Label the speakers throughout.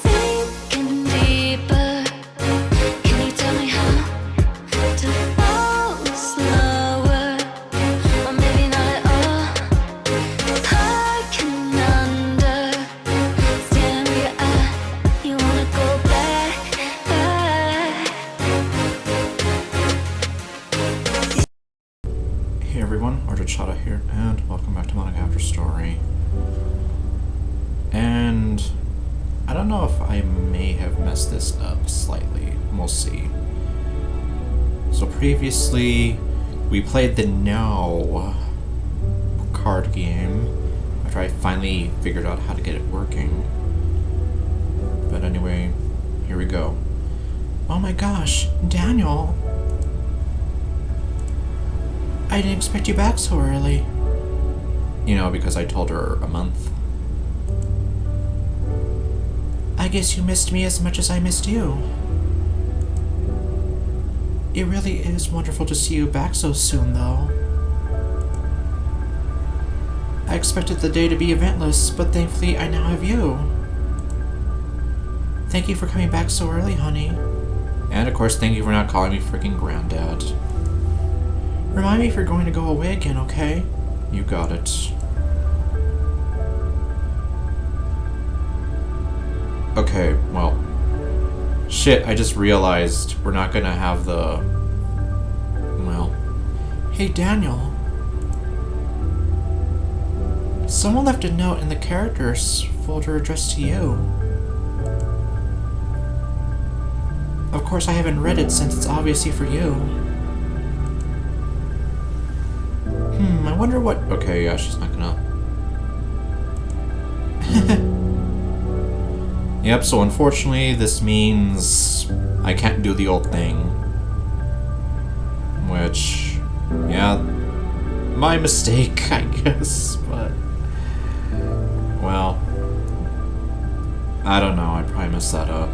Speaker 1: sinking deeper. Can you tell me how to fall slower? Or maybe not at all. I can understand where you're at. You wanna go back,
Speaker 2: Hey everyone, ArdrethShadow here, and welcome back to Monika After Story. And I don't know if I may have messed this up slightly. We'll see. So previously, we played the Now card game after I finally figured out how to get it working. But anyway, here we go. Oh my gosh, Daniel! I didn't expect you back so early. You know, because I told her a month. I guess you missed me as much as I missed you. It really is wonderful to see you back so soon, though. I expected the day to be eventless, but thankfully I now have you. Thank you for coming back so early, honey. And of course, thank you for not calling me freaking Granddad. Remind me if you're going to go away again, okay? You got it. Okay, well... Shit, I just realized we're not gonna have the... Well... Hey, Daniel. Someone left a note in the characters folder addressed to you. Of course, I haven't read it since it's obviously for you. I wonder what... Okay, yeah, she's not gonna... Yep, so unfortunately, this means I can't do the old thing. Which... Yeah... My mistake, I guess, but... Well... I don't know, I probably messed that up.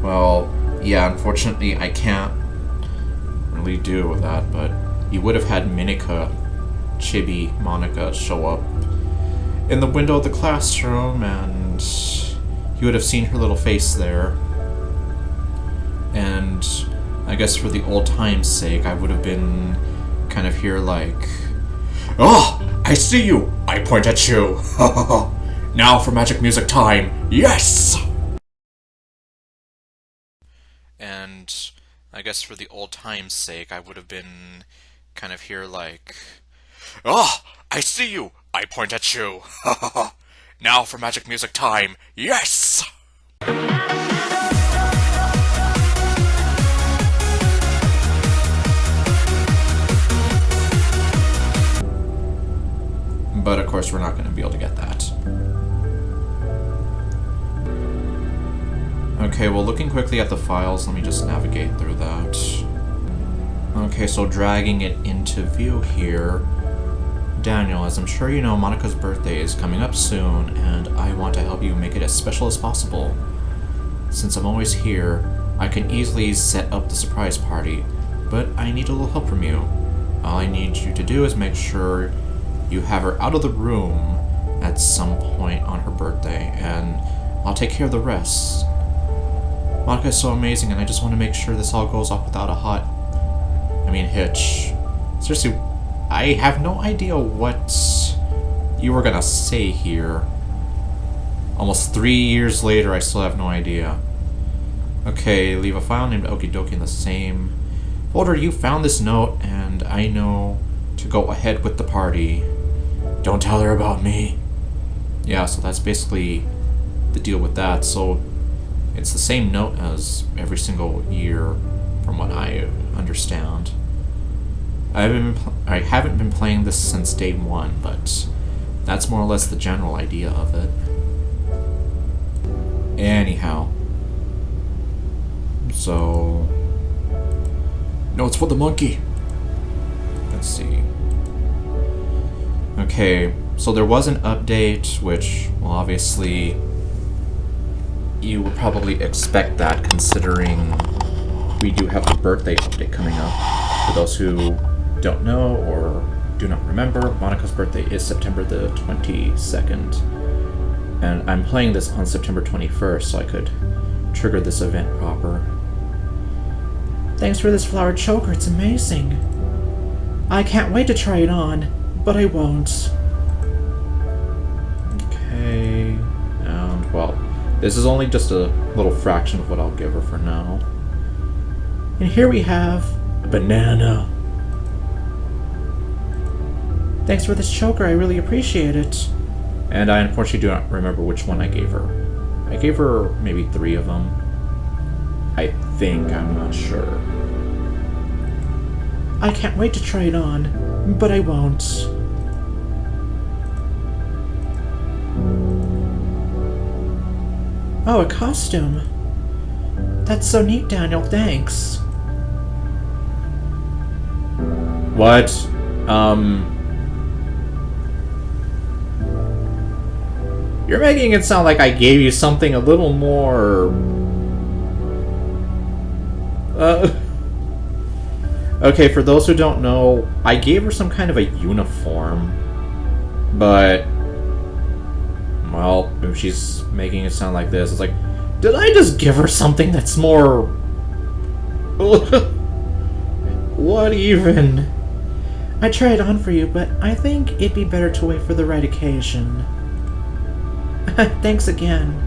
Speaker 2: Well, yeah, unfortunately, I can't really do that, but... You would have had Monika, Chibi, Monika show up in the window of the classroom, and you would have seen her little face there. And I guess for the old time's sake, I would have been kind of here like, "Oh, I see you! I point at you! Now for magic music time! Yes!" And I guess for the old time's sake, I would have been kind of here like, "Oh, I see you! I point at you! Now for magic music time! Yes!" But of course we're not going to be able to get that. Okay, well, looking quickly at the files, let me just navigate through that. Okay, so dragging it into view here. Daniel, as I'm sure you know, Monika's birthday is coming up soon, and I want to help you make it as special as possible. Since I'm always here, I can easily set up the surprise party, but I need a little help from you. All I need you to do is make sure you have her out of the room at some point on her birthday, and I'll take care of the rest. Monika is so amazing, and I just want to make sure this all goes off without a hitch. Seriously, I have no idea what you were gonna say here. Almost 3 years later, I still have no idea. Okay, leave a file named Okie Dokie in the same folder. You found this note, and I know to go ahead with the party. Don't tell her about me. Yeah, so that's basically the deal with that. So it's the same note as every single year, from what I understand. I haven't been playing this since day one, but that's more or less the general idea of it. Anyhow. So... No, it's for the monkey! Let's see. Okay, so there was an update, which, well, obviously you would probably expect that, considering we do have a birthday update coming up. For those who don't know or do not remember, Monika's birthday is September the 22nd. And I'm playing this on September 21st, so I could trigger this event proper.
Speaker 3: Thanks for this flowered choker, it's amazing. I can't wait to try it on, but I won't.
Speaker 2: Okay, and well, this is only just a little fraction of what I'll give her for now.
Speaker 3: And here we have a banana. Thanks for this choker, I really appreciate it.
Speaker 2: And I unfortunately do not remember which one I gave her. I gave her maybe 3 of them. I think, I'm not sure.
Speaker 3: I can't wait to try it on, but I won't. Oh, a costume. That's so neat, Daniel, thanks.
Speaker 2: What? You're making it sound like I gave you something a little more... Okay, for those who don't know, I gave her some kind of a uniform. But... well, if she's making it sound like this, it's like... did I just give her something that's more... what even?
Speaker 3: I tried it on for you, but I think it'd be better to wait for the right occasion. Thanks again.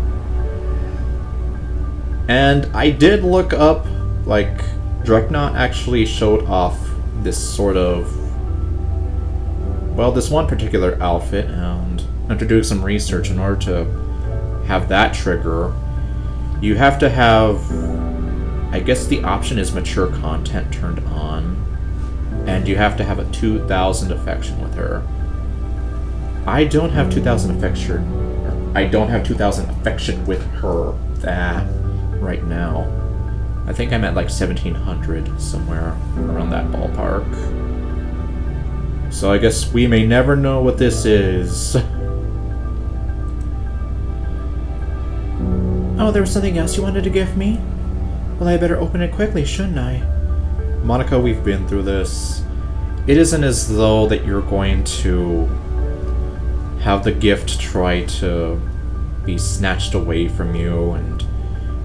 Speaker 2: And I did look up, like, Dreadnought actually showed off this sort of... well, this one particular outfit, and after doing some research, in order to have that trigger, you have to have... I guess the option is mature content turned on, and you have to have a 2000 affection with her. I don't have 2000 affection... I don't have 2000 affection with her right now. I think I'm at like 1700, somewhere around that ballpark. So I guess we may never know what this is.
Speaker 3: Oh, there was something else you wanted to give me? Well, I better open it quickly, shouldn't I?
Speaker 2: Monika, we've been through this. It isn't as though that you're going to have the gift try to be snatched away from you, and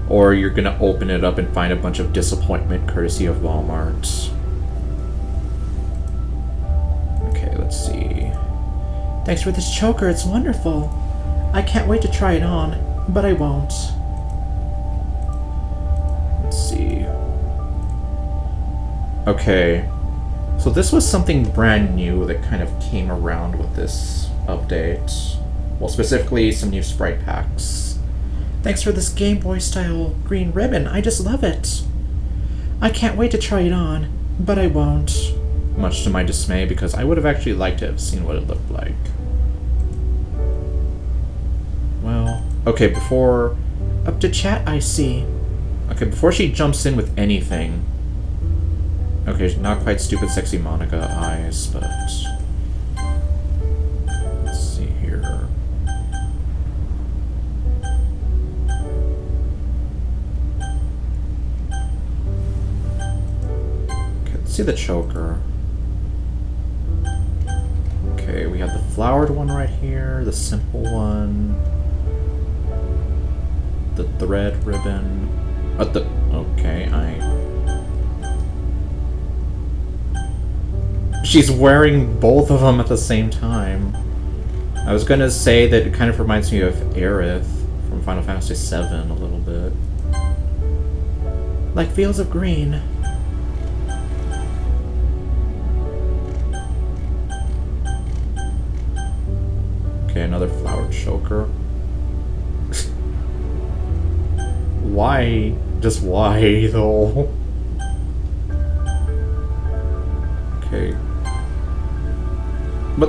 Speaker 2: or you're gonna open it up and find a bunch of disappointment courtesy of Walmart. Okay, let's see.
Speaker 3: Thanks for this choker, it's wonderful. I can't wait to try it on, but I won't.
Speaker 2: Let's see. Okay, so this was something brand new that kind of came around with this update. Well, specifically some new sprite packs.
Speaker 3: Thanks for this Game Boy style green ribbon, I just love it. I can't wait to try it on, but I won't.
Speaker 2: Much to my dismay, because I would have actually liked to have seen what it looked like. Well, okay, before...
Speaker 3: Up to chat, I see.
Speaker 2: Okay, before she jumps in with anything... okay, not quite stupid sexy Monika eyes, but... let's see here... okay, let's see the choker. Okay, we have the flowered one right here, the simple one... the thread ribbon... okay, she's wearing both of them at the same time. I was gonna say that it kind of reminds me of Aerith from Final Fantasy VII a little bit.
Speaker 3: Like fields of green.
Speaker 2: Okay, another flowered choker. Why? Just why, though? Okay. But,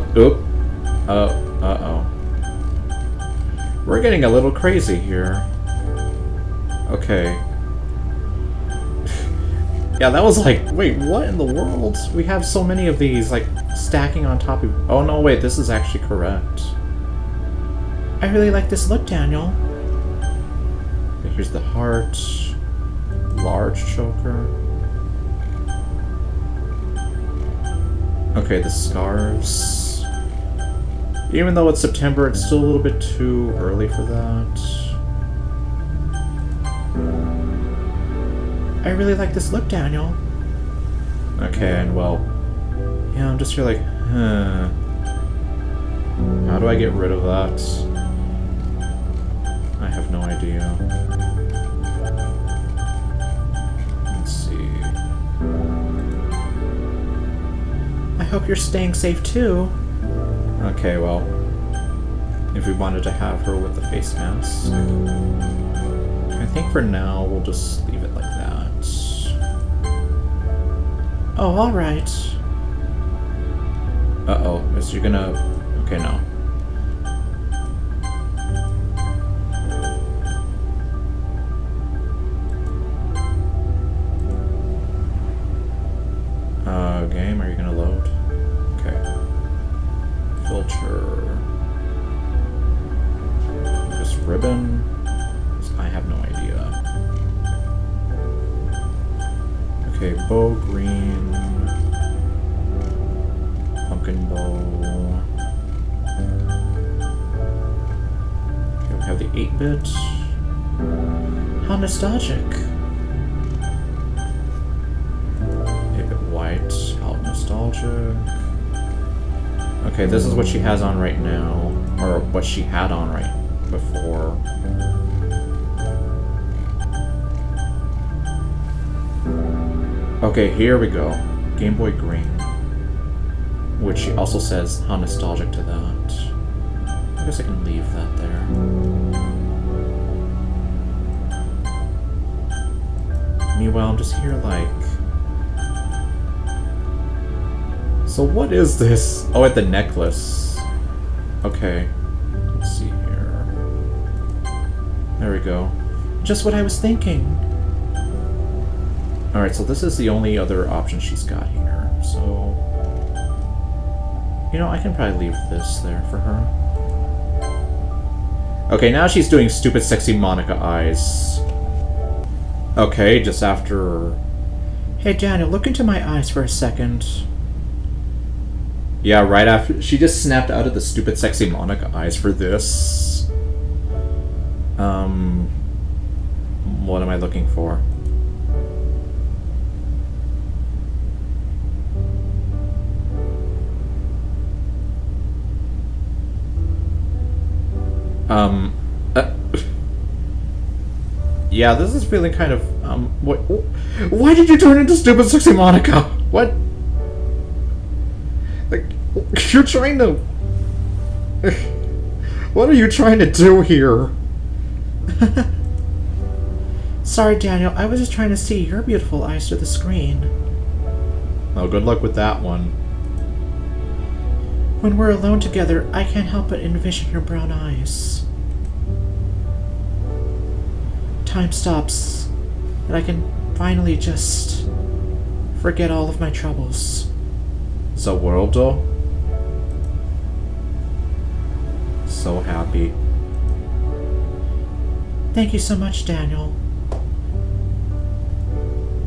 Speaker 2: uh-oh. We're getting a little crazy here. Okay. Yeah, that was like, wait, what in the world? We have so many of these, like, stacking on top of... oh, no, wait, this is actually correct.
Speaker 3: I really like this look, Daniel.
Speaker 2: Here's the heart. Large choker. Okay, the scarves. Even though it's September, it's still a little bit too early for that.
Speaker 3: I really like this look, Daniel.
Speaker 2: Okay, and well, yeah, I'm just here like, huh. How do I get rid of that? I have no idea. Let's see.
Speaker 3: I hope you're staying safe too.
Speaker 2: Okay, well, if we wanted to have her with the face mask, I think for now we'll just leave it like that.
Speaker 3: Oh, alright.
Speaker 2: Uh-oh, is she gonna... Okay, no. Game, are you gonna load? Okay. Filter. Just ribbon? I have no idea. Okay, bow green. Pumpkin bow. Okay, we have the 8-bit.
Speaker 3: How nostalgic.
Speaker 2: 8-bit white. How nostalgic. Okay, this is what she has on right now. Or what she had on right before. Okay, here we go. Game Boy Green. Which she also says how nostalgic to that. I guess I can leave that there. Meanwhile, I'm just here like... So what is this? Oh, at the necklace. Okay. Let's see here. There we go.
Speaker 3: Just what I was thinking.
Speaker 2: Alright, so this is the only other option she's got here. So... You know, I can probably leave this there for her. Okay, now she's doing stupid sexy Monika eyes. Okay, just after...
Speaker 3: Hey, Daniel, look into my eyes for a second.
Speaker 2: Yeah, right after... She just snapped out of the stupid sexy Monika eyes for this. What am I looking for? Yeah, this is feeling kind of, what? Why did you turn into stupid sexy Monika? What? Like, you're trying to... What are you trying to do here?
Speaker 3: Sorry, Daniel, I was just trying to see your beautiful eyes through the screen.
Speaker 2: Well, good luck with that one.
Speaker 3: When we're alone together, I can't help but envision your brown eyes. Time stops, and I can finally just forget all of my troubles.
Speaker 2: The world, though? So happy.
Speaker 3: Thank you so much, Daniel.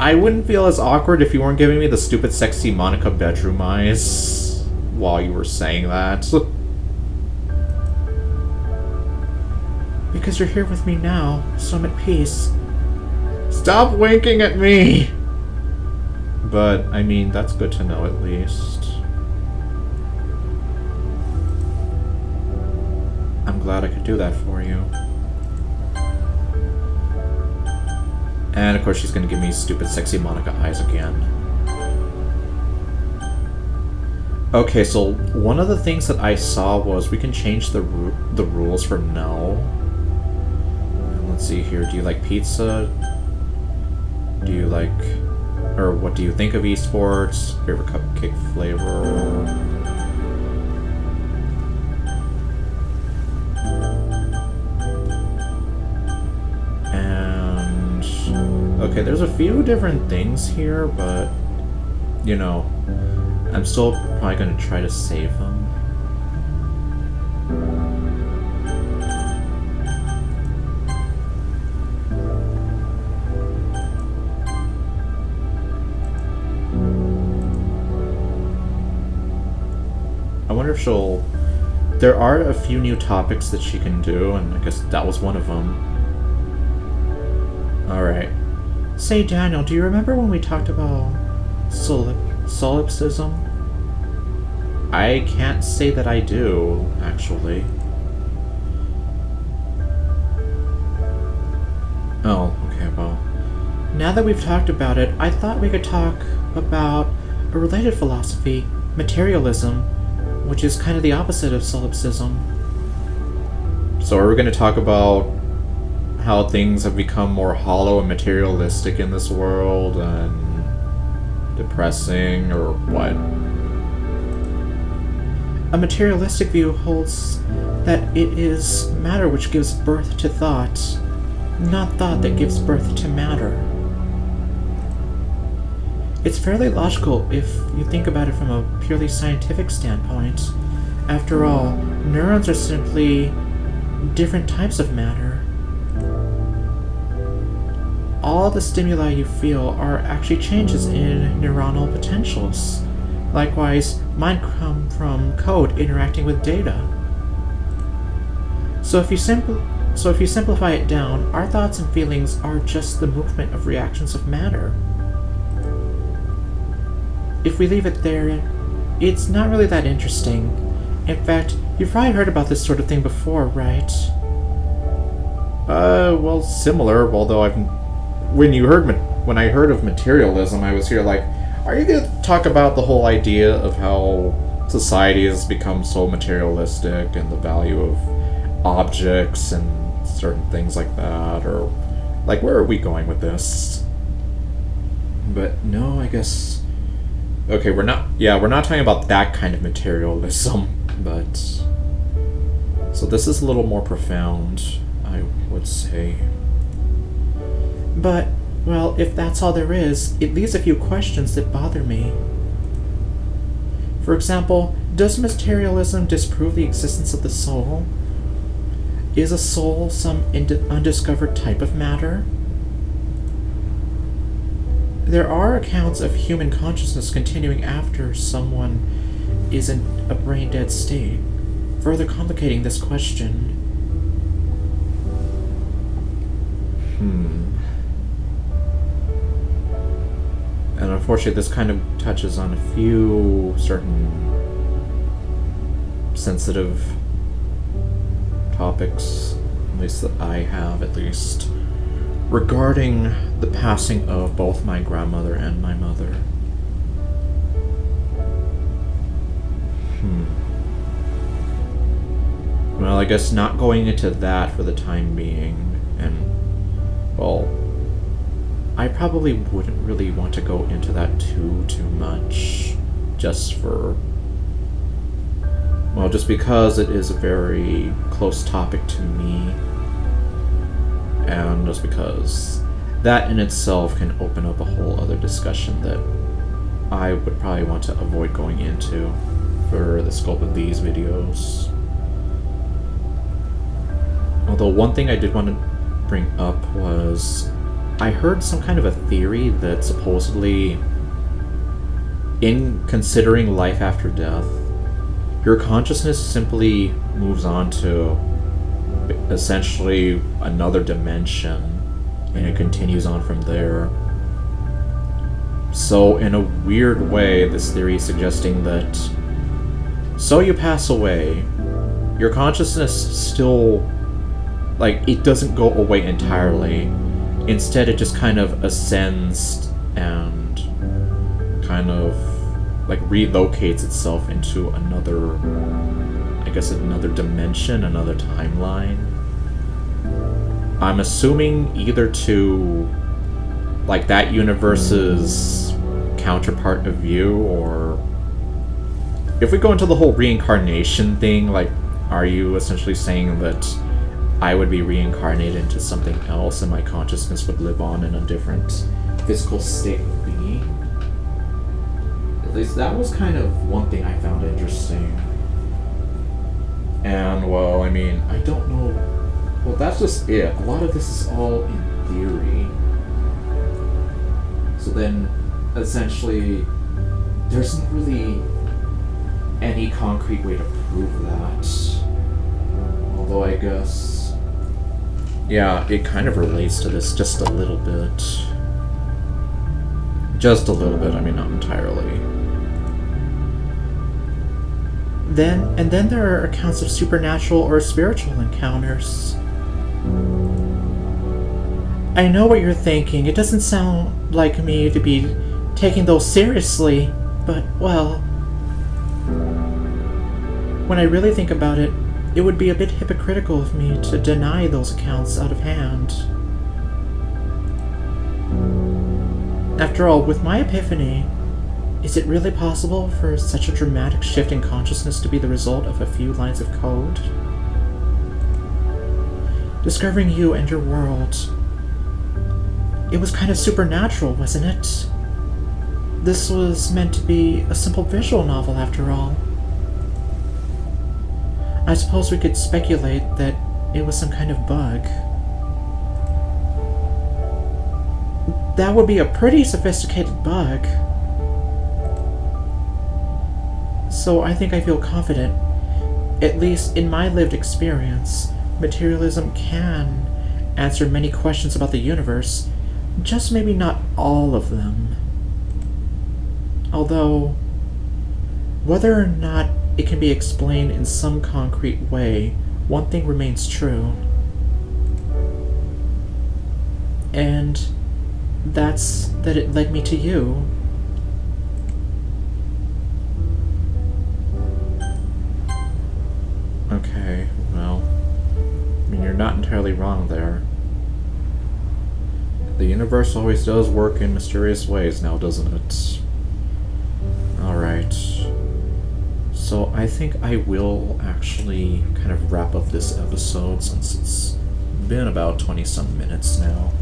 Speaker 2: I wouldn't feel as awkward if you weren't giving me the stupid sexy Monika bedroom eyes while you were saying that.
Speaker 3: Because you're here with me now, so I'm at peace.
Speaker 2: Stop winking at me! But, I mean, that's good to know at least. I'm glad I could do that for you. And of course she's gonna give me stupid sexy Monika eyes again. Okay, so one of the things that I saw was we can change the rules for no. Let's see here. Do you like pizza? Do you like... Or what do you think of esports? Favorite cupcake flavor? And... Okay, there's a few different things here, but... You know... I'm still probably going to try to save them. I wonder if she'll there are a few new topics that she can do, and I guess that was one of them. Alright.
Speaker 3: Say, Daniel, do you remember when we talked about solipsism?
Speaker 2: I can't say that I do, actually. Oh, okay, well.
Speaker 3: Now that we've talked about it, I thought we could talk about a related philosophy, materialism, which is kind of the opposite of solipsism.
Speaker 2: So are we going to talk about how things have become more hollow and materialistic in this world, and depressing, or what?
Speaker 3: A materialistic view holds that it is matter which gives birth to thought, not thought that gives birth to matter. It's fairly logical if you think about it from a purely scientific standpoint. After all, neurons are simply different types of matter. All the stimuli you feel are actually changes in neuronal potentials. Likewise, mine come from code interacting with data. So if you simplify it down, our thoughts and feelings are just the movement of reactions of matter. If we leave it there, it's not really that interesting. In fact, you've probably heard about this sort of thing before, right?
Speaker 2: Well, similar, although when I heard of materialism, I was here like, are you gonna talk about the whole idea of how society has become so materialistic and the value of objects and certain things like that, or like, where are we going with this? But no, I guess. Okay, we're not talking about that kind of materialism, but so this is a little more profound, I would say.
Speaker 3: But, well, if that's all there is, it leaves a few questions that bother me. For example, does materialism disprove the existence of the soul? Is a soul some undiscovered type of matter? There are accounts of human consciousness continuing after someone is in a brain-dead state, further complicating this question.
Speaker 2: And unfortunately, this kind of touches on a few certain sensitive topics, at least that I have, at least, regarding the passing of both my grandmother and my mother. Well, I guess not going into that for the time being, and, well, I probably wouldn't really want to go into that too much, just because it is a very close topic to me, and just because that in itself can open up a whole other discussion that I would probably want to avoid going into for the scope of these videos. Although one thing I did want to bring up was, I heard some kind of a theory that supposedly, in considering life after death, your consciousness simply moves on to essentially another dimension, and it continues on from there. So in a weird way, this theory is suggesting that, so you pass away, your consciousness still, like, it doesn't go away entirely. Instead, it just kind of ascends and kind of, like, relocates itself into another, I guess, another dimension, another timeline. I'm assuming either to, like, that universe's counterpart of you, or if we go into the whole reincarnation thing, like, are you essentially saying that I would be reincarnated into something else and my consciousness would live on in a different physical state of being? At least that was kind of one thing I found interesting. And, well, I mean, I don't know. Well, that's just it. A lot of this is all in theory. So then, essentially, there's not really any concrete way to prove that. Although I guess... yeah, it kind of relates to this just a little bit. Just a little bit, I mean, not entirely.
Speaker 3: Then there are accounts of supernatural or spiritual encounters. I know what you're thinking. It doesn't sound like me to be taking those seriously, but, well... when I really think about it, it would be a bit hypocritical of me to deny those accounts out of hand. After all, with my epiphany, is it really possible for such a dramatic shift in consciousness to be the result of a few lines of code? Discovering you and your world... it was kind of supernatural, wasn't it? This was meant to be a simple visual novel, after all. I suppose we could speculate that it was some kind of bug. That would be a pretty sophisticated bug. So I think I feel confident, at least in my lived experience, materialism can answer many questions about the universe, just maybe not all of them. Although, whether or not it can be explained in some concrete way, one thing remains true. And that's that it led me to you.
Speaker 2: Okay, well... I mean, you're not entirely wrong there. The universe always does work in mysterious ways now, doesn't it? Alright. So I think I will actually kind of wrap up this episode since it's been about 20-some minutes now.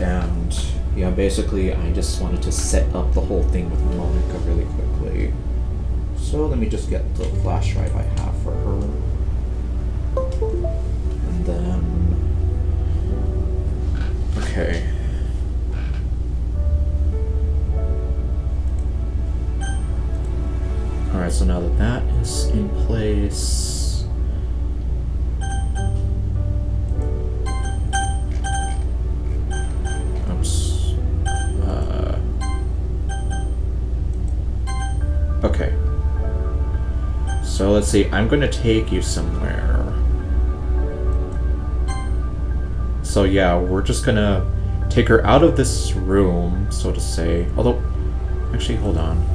Speaker 2: And yeah, basically I just wanted to set up the whole thing with Monika really quickly. So let me just get the flash drive I have for her. And then... okay. Alright, so now that that is in place... oops. Okay. So let's see, I'm going to take you somewhere. So yeah, we're just gonna take her out of this room, so to say. Although, actually, hold on.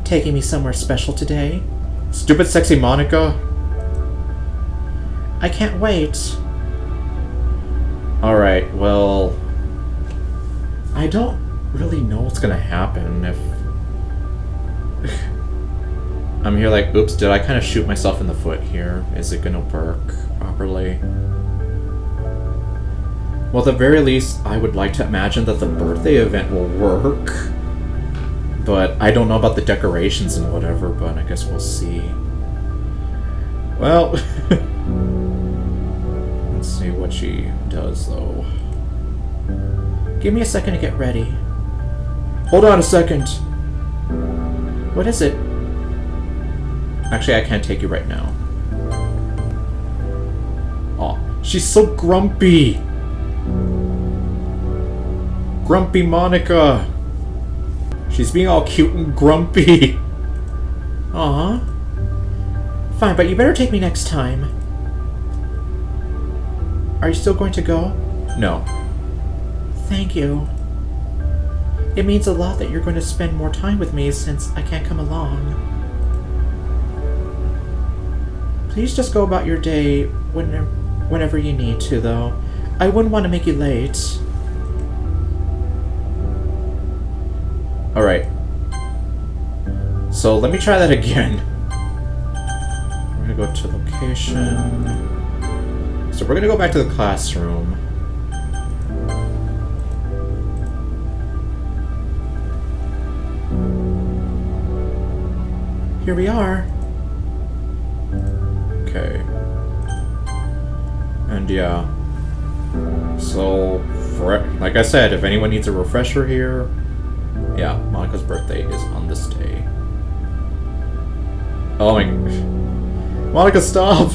Speaker 3: Taking me somewhere special today?
Speaker 2: Stupid sexy Monika!
Speaker 3: I can't wait.
Speaker 2: Alright, well... I don't really know what's gonna happen if... I'm here like, oops, did I kind of shoot myself in the foot here? Is it gonna work properly? Well, at the very least, I would like to imagine that the birthday event will work. But I don't know about the decorations and whatever, but I guess we'll see. Well... let's see what she does, though.
Speaker 3: Give me a second to get ready.
Speaker 2: Hold on a second!
Speaker 3: What is it?
Speaker 2: Actually, I can't take you right now. Aw, she's so grumpy! Grumpy Monika! She's being all cute and grumpy!
Speaker 3: Aw. Fine, but you better take me next time. Are you still going to go?
Speaker 2: No.
Speaker 3: Thank you. It means a lot that you're going to spend more time with me since I can't come along. Please just go about your day whenever you need to, though. I wouldn't want to make you late.
Speaker 2: Alright. So let me try that again. We're gonna go to location. So we're gonna go back to the classroom.
Speaker 3: Here we are.
Speaker 2: Okay. And yeah. So, like I said, if anyone needs a refresher here, yeah, Monika's birthday is on this day.
Speaker 3: Oh my... Monika, stop!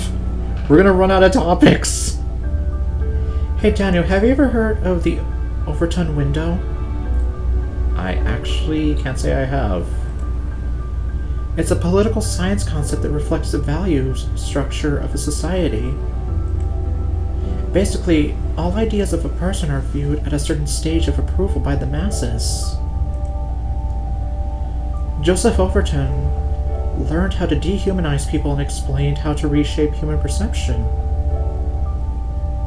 Speaker 3: We're gonna run out of topics! Hey Daniel, have you ever heard of the Overton window? I actually can't say I have. It's a political science concept that reflects the values structure of a society. Basically, all ideas of a person are viewed at a certain stage of approval by the masses. Joseph Overton learned how to dehumanize people and explained how to reshape human perception.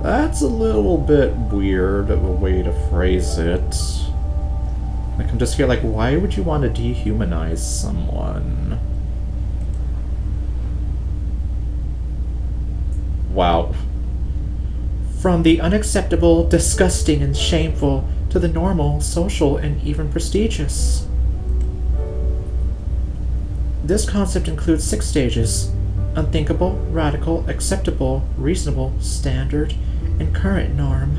Speaker 3: That's a little bit weird of a way to phrase it. Like, I'm just here like, why would you want to dehumanize someone? Wow. From the unacceptable, disgusting, and shameful to the normal, social, and even prestigious. This concept includes 6 stages: unthinkable, radical, acceptable, reasonable, standard, and current norm.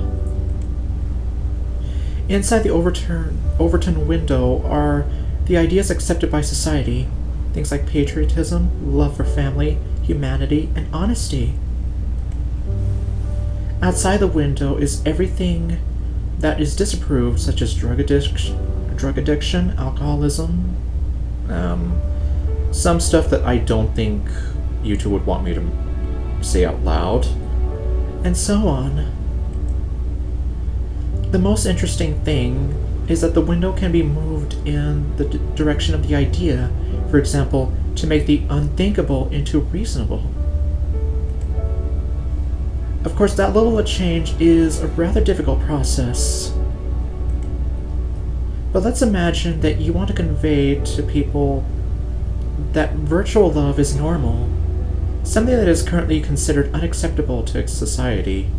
Speaker 3: Inside the Overton window are the ideas accepted by society, things like patriotism, love for family, humanity, and honesty. Outside the window is everything that is disapproved, such as drug addiction, alcoholism, some stuff that I don't think you two would want me to say out loud, and so on. The most interesting thing is that the window can be moved in the direction of the idea, for example, to make the unthinkable into reasonable. Of course, that level of change is a rather difficult process. But let's imagine that you want to convey to people that virtual love is normal, something that is currently considered unacceptable to society.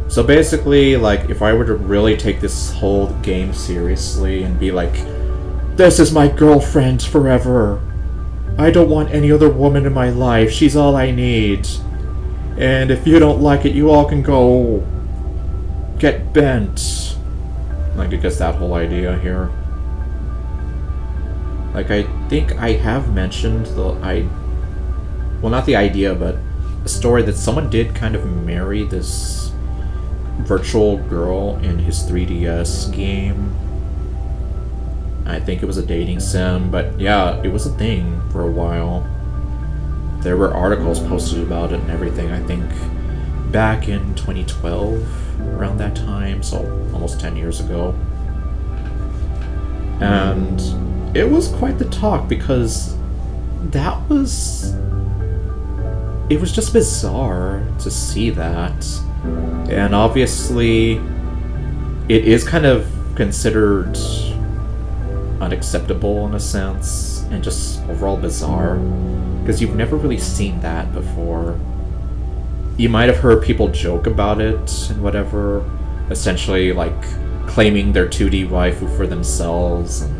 Speaker 3: So basically, like, if I were to really take this whole game seriously and be like, this is my girlfriend forever. I don't want any other woman in my life. She's all I need. And if you don't like it, you all can go get bent. Like, I guess that whole idea here. Like, I think I have mentioned well, not the idea, but a story that someone did kind of marry this virtual girl in his 3DS game. I think it was a dating sim, but yeah, it was a thing for a while. There were articles posted about it and everything, I think back in 2012, around that time, so almost 10 years ago. And it was quite the talk because it was just bizarre to see that. And obviously, it is kind of considered unacceptable in a sense, and just overall bizarre, because you've never really seen that before. You might have heard people joke about it and whatever, essentially like claiming their 2D waifu for themselves, and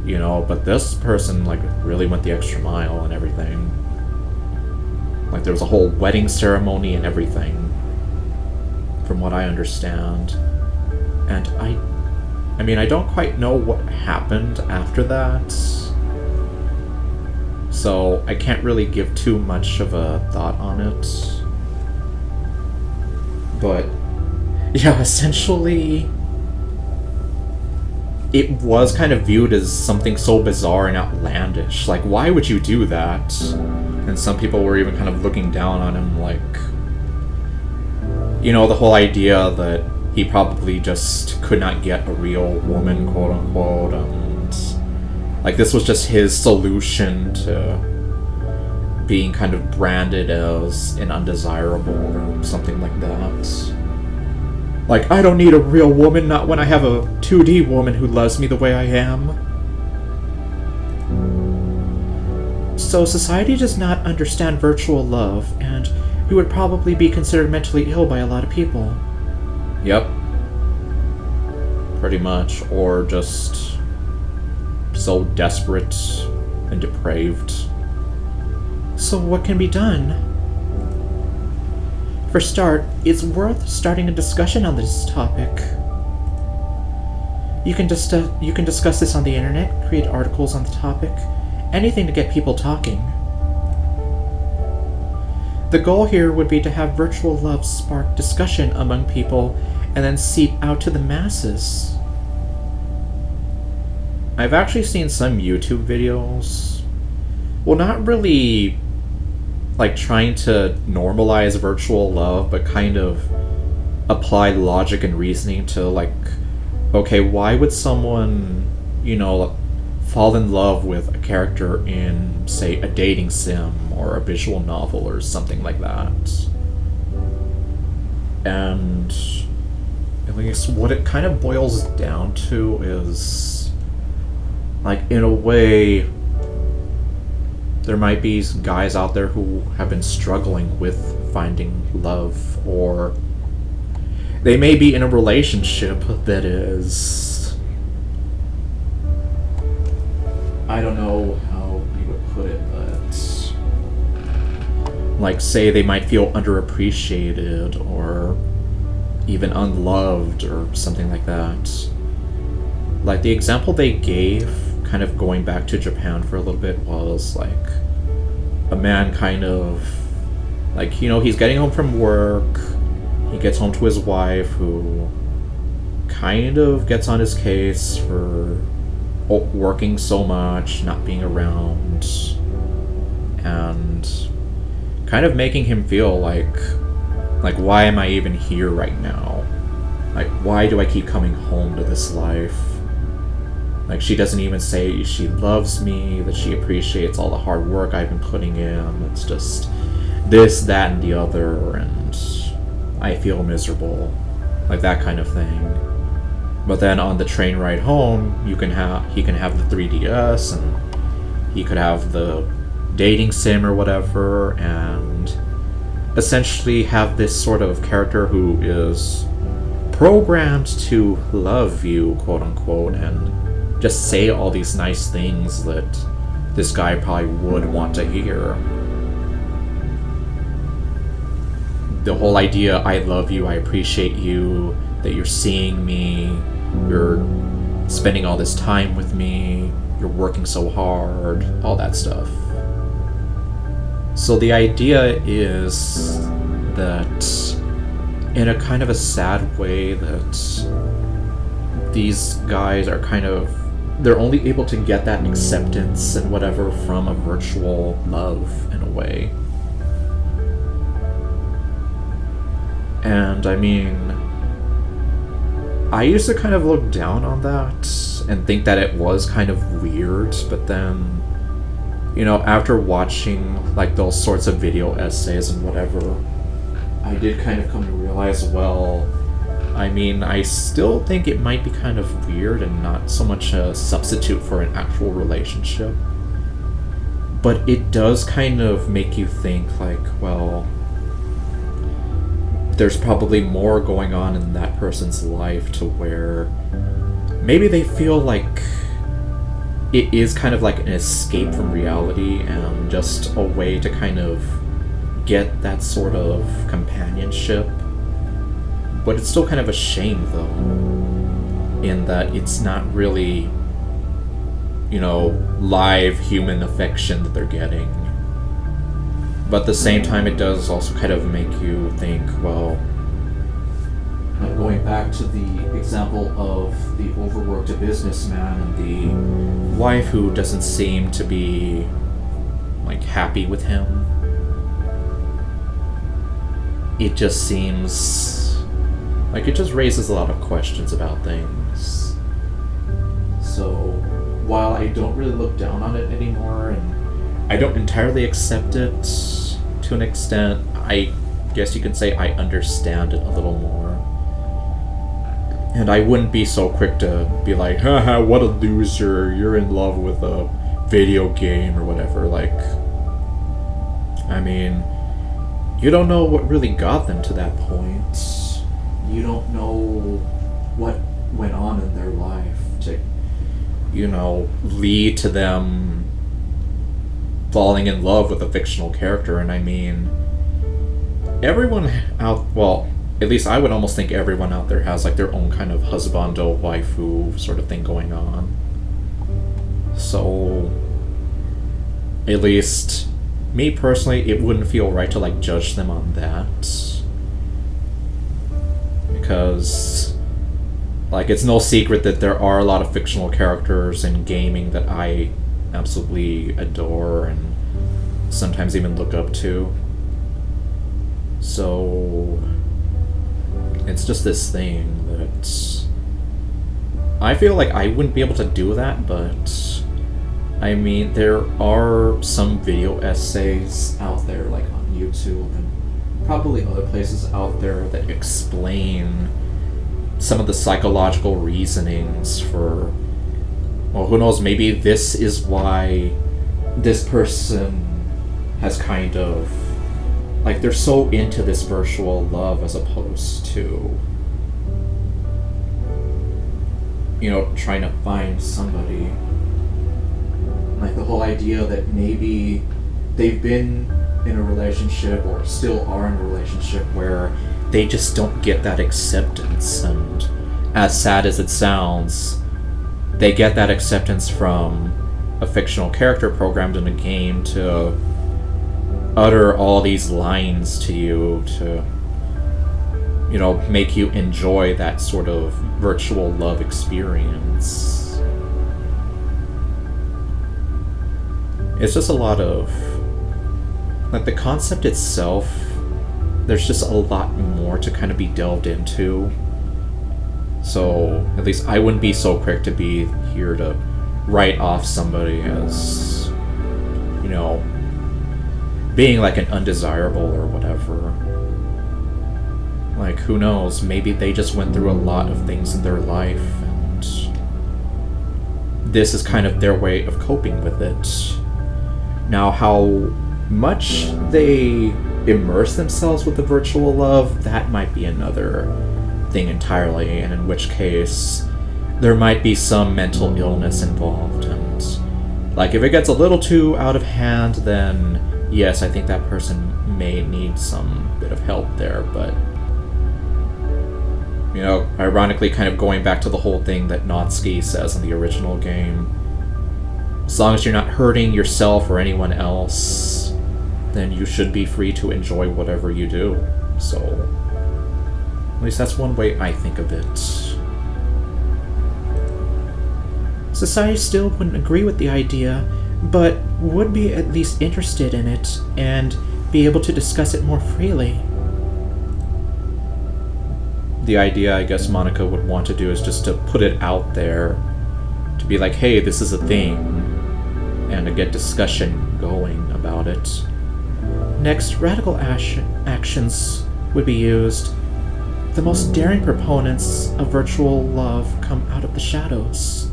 Speaker 3: you know, but this person like really went the extra mile and everything. Like there was a whole wedding ceremony and everything, from what I understand. And I mean, I don't quite know what happened after that, so I can't really give too much of a thought on it. But yeah, essentially, it was kind of viewed as something so bizarre and outlandish. Like, why would you do that? And some people were even kind of looking down on him, like, you know, the whole idea that he probably just could not get a real woman, quote unquote, and like this was just his solution to being kind of branded as an undesirable or something like that. Like, I don't need a real woman, not when I have a 2D woman who loves me the way I am. So society does not understand virtual love, and you would probably be considered mentally ill by a lot of people. Yep. Pretty much. Or just so desperate and depraved. So what can be done? For start, it's worth starting a discussion on this topic. You can discuss this on the internet, create articles on the topic, anything to get people talking. The goal here would be to have virtual love spark discussion among people and then seep out to the masses. I've actually seen some YouTube videos, well, not really like trying to normalize virtual love, but kind of apply logic and reasoning to like, okay, why would someone, fall in love with a character in, say, a dating sim or a visual novel or something like that? And at least what it kind of boils down to is, like, in a way, there might be guys out there who have been struggling with finding love, or they may be in a relationship that is, I don't know how you would put it, but like, say they might feel underappreciated or even unloved or something like that. Like, the example they gave, kind of going back to Japan for a little bit, was like a man kind of like, he's getting home from work, he gets home to his wife, who kind of gets on his case for working so much, not being around, and kind of making him feel like why am I even here right now? Like, why do I keep coming home to this life? Like, she doesn't even say she loves me, that she appreciates all the hard work I've been putting in. It's just this, that, and the other, and I feel miserable. Like, that kind of thing. But then on the train ride home, he can have the 3DS, and he could have the dating sim or whatever, and essentially have this sort of character who is programmed to love you, quote unquote, and just say all these nice things that this guy probably would want to hear. The whole idea, I love you, I appreciate you, that you're seeing me, you're spending all this time with me, you're working so hard, all that stuff. So the idea is that, in a kind of a sad way, that these guys are kind of, they're only able to get that acceptance and whatever from a virtual love, in a way. And I mean, I used to kind of look down on that and think that it was kind of weird, but then, after watching like those sorts of video essays and whatever, I did kind of come to realize, well, I mean, I still think it might be kind of weird and not so much a substitute for an actual relationship. But it does kind of make you think, like, well, there's probably more going on in that person's life to where maybe they feel like it is kind of like an escape from reality and just a way to kind of get that sort of companionship. But it's still kind of a shame, though, in that it's not really, live human affection that they're getting. But at the same time, it does also kind of make you think, well, going back to the example of the overworked businessman and the wife who doesn't seem to be, like, happy with him. It just seems like it just raises a lot of questions about things. So, while I don't really look down on it anymore, and I don't entirely accept it to an extent, I guess you could say I understand it a little more. And I wouldn't be so quick to be like, haha, what a loser, you're in love with a video game or whatever. Like, I mean, you don't know what really got them to that point. You don't know what went on in their life to, lead to them falling in love with a fictional character. And I mean, everyone at least I would almost think everyone out there has like their own kind of husbando waifu sort of thing going on. So At least, me personally, it wouldn't feel right to like judge them on that. Because, like, it's no secret that there are a lot of fictional characters in gaming that I absolutely adore and sometimes even look up to. So, it's just this thing that I feel like I wouldn't be able to do that, but I mean, there are some video essays out there, like on YouTube and probably other places out there, that explain some of the psychological reasonings for, well, who knows, maybe this is why this person has kind of, like, they're so into this virtual love as opposed to, you know, trying to find somebody. Like the whole idea that maybe they've been in a relationship or still are in a relationship where they just don't get that acceptance, and as sad as it sounds, they get that acceptance from a fictional character programmed in a game to utter all these lines to you to, you know, make you enjoy that sort of virtual love experience. It's just a lot of, like, the concept itself, there's just a lot more to kind of be delved into. So, at least I wouldn't be so quick to be here to write off somebody as, you know, being like an undesirable or whatever. Like, who knows, maybe they just went through a lot of things in their life, and this is kind of their way of coping with it. Now, how much they immerse themselves with the virtual love, that might be another thing entirely, and in which case there might be some mental illness involved, and like, if it gets a little too out of hand, then yes, I think that person may need some bit of help there. But, you know, ironically, kind of going back to the whole thing that Natsuki says in the original game, as long as you're not hurting yourself or anyone else, then you should be free to enjoy whatever you do. So, at least that's one way I think of it. Society still wouldn't agree with the idea, but would be at least interested in it and be able to discuss it more freely. The idea, I guess, Monika would want to do is just to put it out there, to be like, hey, this is a thing, and to get discussion going about it. Next, radical actions would be used. The most daring proponents of virtual love come out of the shadows.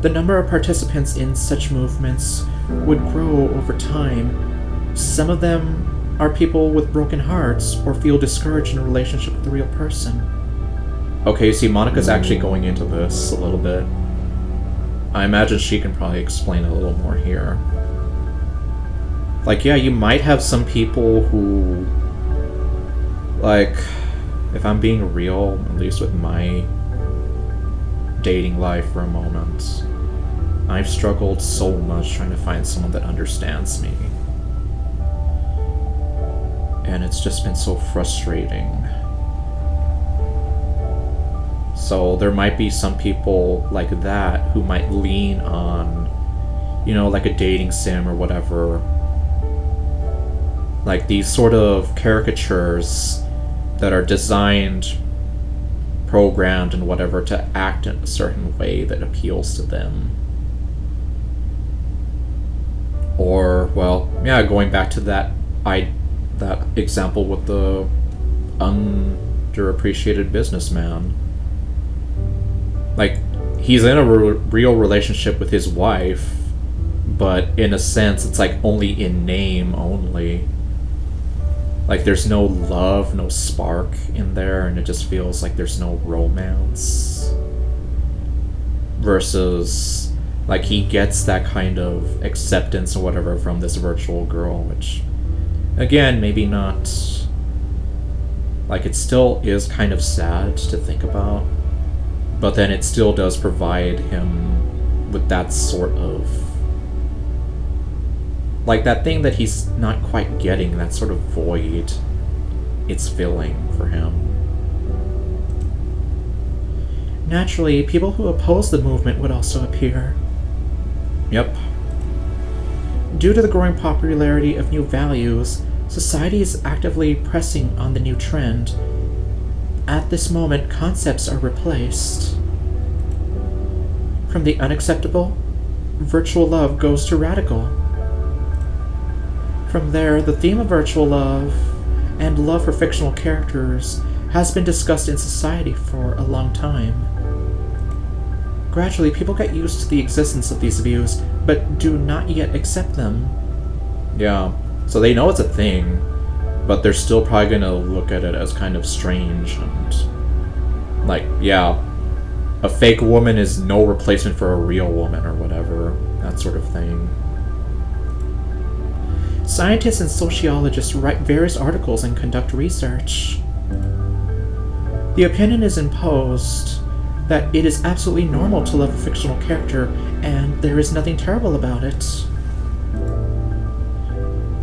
Speaker 3: The number of participants in such movements would grow over time. Some of them are people with broken hearts or feel discouraged in a relationship with a real person. Okay, you see, Monika's actually going into this a little bit. I imagine she can probably explain a little more here. Like, yeah, you might have some people who, like, if I'm being real, at least with my dating life for a moment, I've struggled so much trying to find someone that understands me. And it's just been so frustrating. So there might be some people like that who might lean on, you know, like a dating sim or whatever. Like these sort of caricatures that are designed, programmed, and whatever to act in a certain way that appeals to them. Or, well, yeah, going back to that example with the underappreciated businessman. Like, he's in a real relationship with his wife, but in a sense, it's like only in name only. Like, there's no love, no spark in there, and it just feels like there's no romance. Versus, like, he gets that kind of acceptance or whatever from this virtual girl, which, again, maybe not... Like, it still is kind of sad to think about, but then it still does provide him with that sort of Like that thing that he's not quite getting, that sort of void it's filling for him. Naturally, people who oppose the movement would also appear. Yep. Due to the growing popularity of new values, society is actively pressing on the new trend. At this moment, concepts are replaced. From the unacceptable, virtual love goes to radical. From there, the theme of virtual love and love for fictional characters has been discussed in society for a long time. Gradually, people get used to the existence of these views, but do not yet accept them. Yeah, so they know it's a thing, but they're still probably gonna look at it as kind of strange and... like, yeah, a fake woman is no replacement for a real woman or whatever, that sort of thing. Scientists and sociologists write various articles and conduct research. The opinion is imposed that it is absolutely normal to love a fictional character, and there is nothing terrible about it.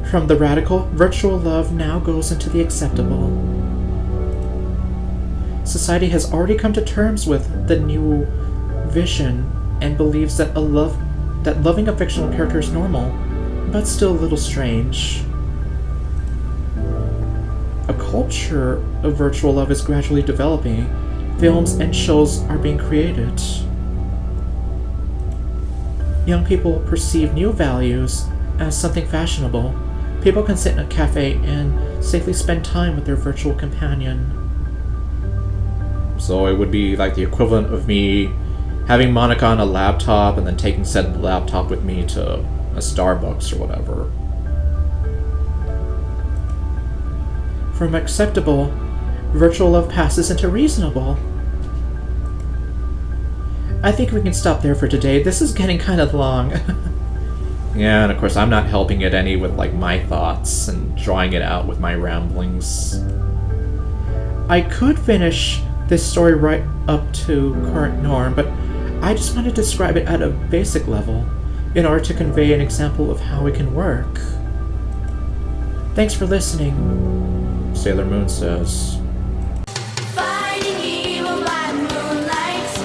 Speaker 3: From the radical, virtual love now goes into the acceptable. Society has already come to terms with the new vision and believes that loving a fictional character is normal, but still a little strange. A culture of virtual love is gradually developing. Films and shows are being created. Young people perceive new values as something fashionable. People can sit in a cafe and safely spend time with their virtual companion. So it would be like the equivalent of me having Monika on a laptop and then taking said laptop with me to a Starbucks or whatever. From acceptable, virtual love passes into reasonable. I think we can stop there for today. This is getting kind of long. Yeah, and of course I'm not helping it any with like my thoughts and drawing it out with my ramblings. I could finish this story right up to current norm, but I just want to describe it at a basic level in order to convey an example of how it can work. Thanks for listening, Sailor Moon says.
Speaker 1: Fighting evil by moonlight,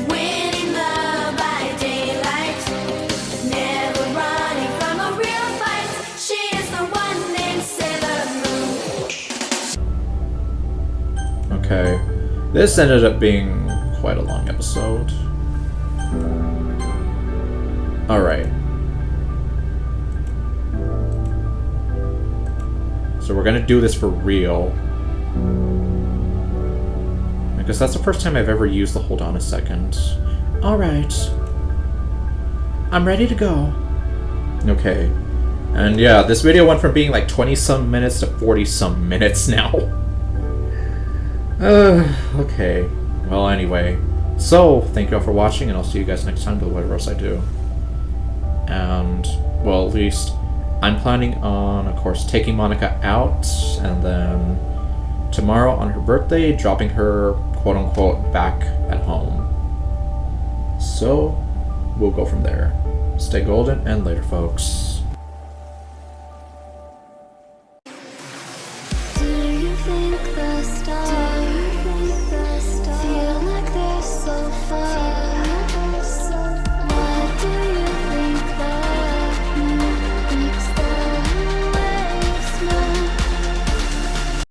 Speaker 1: winning love by daylight, never running from a real fight. She is the one named Sailor Moon.
Speaker 3: Okay, this ended up being quite a long episode. Alright. So we're gonna do this for real. Because that's the first time I've ever used the hold on a second. Alright. I'm ready to go. Okay. And yeah, this video went from being like 20-some minutes to 40-some minutes now. Okay. Well, anyway. So, thank you all for watching, and I'll see you guys next time with whatever else I do. And, well, at least I'm planning on, of course, taking Monika out, and then tomorrow on her birthday, dropping her, quote-unquote, back at home. So, we'll go from there. Stay golden, and later, folks.
Speaker 1: Do you think the stars